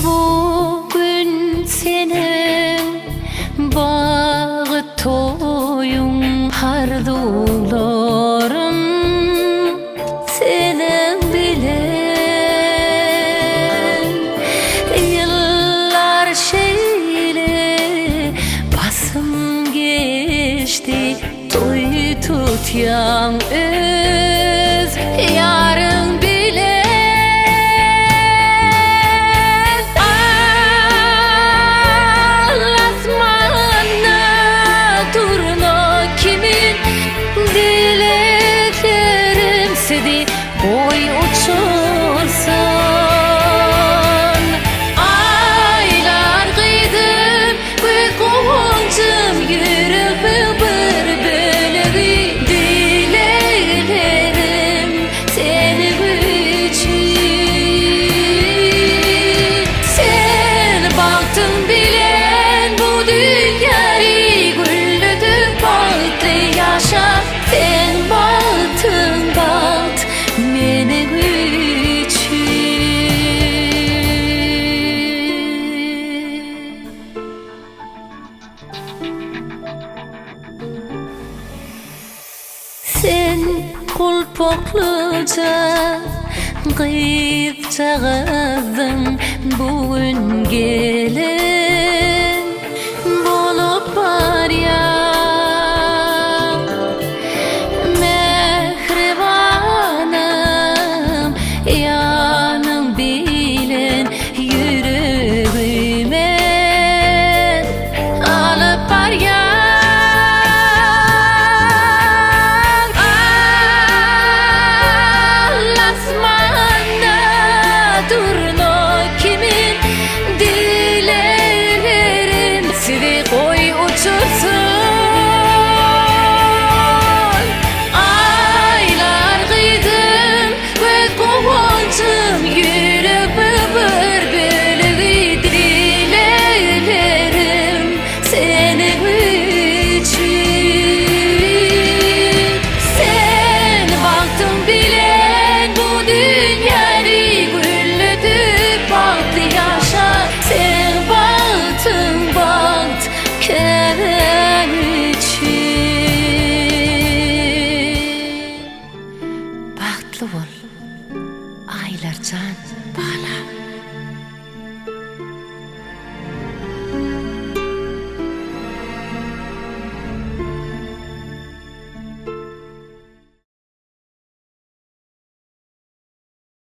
Bugün senin bağı toyun hardularım senin bilen yıllar şeyle basım geçti toy tutyan öz yarın bilen boy uçursun. Aylar kıydım ve kovuncum yüreği bir bölüğü dilerim seni için. Sen baktın bilen bu dünyayı güllüdür baktı yaşa. Sen baktın bakt meni sen kulpokluca gıyıpça kızım bugün gelin bolup var ya mehribanım yanım bilen yüreğime alıp var ya. Boy uçursun. Aylar kıydım ve kovuncum yüreği bir bölüğü dilerim senin için. Sen baktın bilen bu dünyayı güllüdür baktı yaşa. Sen baktın bakt Keren için. Baktlı ol, aylarcan bağla.